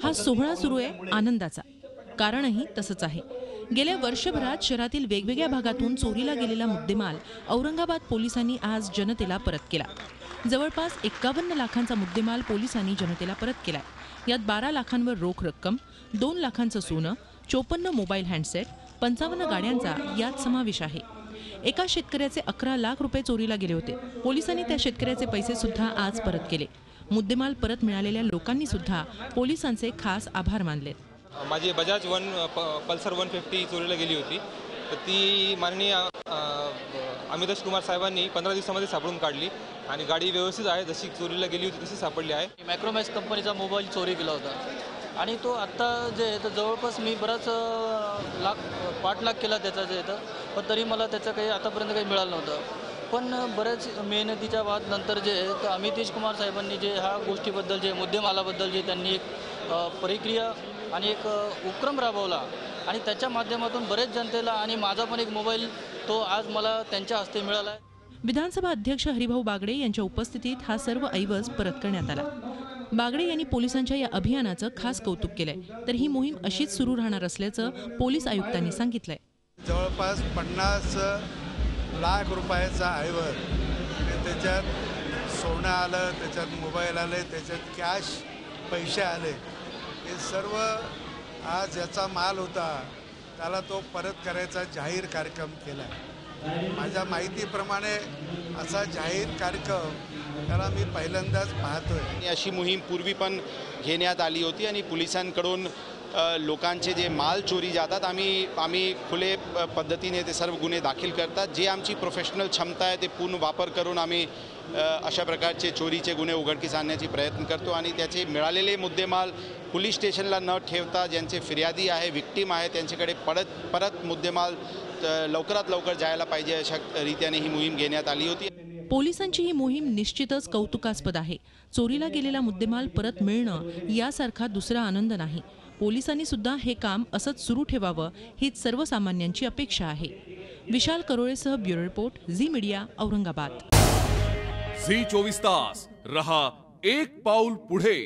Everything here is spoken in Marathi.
हा सोहळा सुरू आहे आनंदाचा, कारणही तसंच आहे। गेल्या वर्षभरात शहरातील वेगवेगळ्या भागातून चोरीला गेलेला मुद्देमाल औरंगाबाद पोलिसांनी आज जनतेला परत केला। जवळपास 51 लाखांचा मुद्देमाल पोलिसांनी जनतेला परत केलाय। यात 12 लाखांवर रोख रक्कम, 2 लाखांचं सोनं, 54 मोबाईल हँडसेट, 55 गाड्यांचा यात समावेश आहे। एका शेतकऱ्याचे 11 लाख रुपये चोरीला गेले होते। पोलिसांनी त्या शेतकऱ्याचे पैसे सुद्धा आज परत केले। मुद्देमाल परत मिळालेल्या लोकांनी सुद्धा पोलिसांचे खास आभार मानले। माझी बजाज पल्सर 150 चोरीला गेली होती, तर ती माननीय अमितेश कुमार साहेबांनी 15 दिवसामध्ये सापडून काढली आणि गाडी व्यवस्थित आहे, जशी चोरीला गेली होती तशी सापडली आहे। मायक्रोमॅक्स कंपनीचा मोबाईल चोरी केला होता आणि तो आत्ता जे आहे तर जवळपास मी बराच 5 लाख केला त्याचा जे आहे, पण तरी मला त्याचं काही आतापर्यंत काही मिळालं नव्हतं। पण बऱ्याच मेहनतीच्या बाद नंतर जे आहे तर अमितेश कुमार साहेबांनी जे ह्या गोष्टीबद्दल जे मुद्देमालाबद्दल जे त्यांनी एक प्रक्रिया आणि एक उपक्रम राबवला आणि त्याच्या माध्यमातून बरेच जनतेला आणि माझा पण एक मोबाईल तो आज मला त्यांच्या हस्ते मिळाला आहे। विधानसभा अध्यक्ष हरिभाऊ बागडे यांच्या उपस्थितीत हा सर्व ऐवज परत करण्यात आला। बागडे यांनी पोलिसांच्या या अभियानाचं खास कौतुक केलंय, तर ही मोहीम अशीच सुरू राहणार असल्याचं पोलीस आयुक्तांनी सांगितलंय। जवळपास 50 लाख रुपयाचा ऐवज, त्याच्यात सोनं आलं, त्याच्यात मोबाईल आले, त्याच्यात कॅश पैसे आले, हे सर्व आज याचा माल होता त्याला तो परत करायचा जाहीर कार्यक्रम केला। माझ्या माहितीप्रमाणे असा जाहीर कार्यक्रम त्याला मी पहिल्यांदाच पाहतोय। अशी मोहीम पूर्वी पण घेण्यात आली होती आणि पोलिसांकडून लोकांचे जे माल चोरी जातात आम्ही खुले पद्धतीने ते सर्व गुन्हे दाखल करतात। जे आमची प्रोफेशनल क्षमता आहे ते पूर्ण वापर करून आम्ही अशा प्रकारचे चोरीचे गुन्हे उघडकीस आणण्याची प्रयत्न करतो आणि त्याचे मिळालेले मुद्देमाल पोलीस स्टेशनला न ठेवता ज्यांचे फिर्यादी आहे, विक्टीम आहे, त्यांच्याकडे परत मुद्देमाल लवकरात लवकर जायला पाहिजे अशा रीतीने ही मोहीम घेण्यात आली होती। पोलिसांची ही मोहीम निश्चितच कौतुकास्पद आहे। चोरीला गेलेला मुद्देमाल परत मिळणं यासारखा दुसरा आनंद नाही। पोलिसांनी सुद्धा हे काम असंच सुरू ठेवावं हीच सर्वसामान्यांची अपेक्षा आहे। विशाल करोळेसह bureau report, Zee media, Aurangabad. Zee 24 तास रहा एक पाऊल पुढे।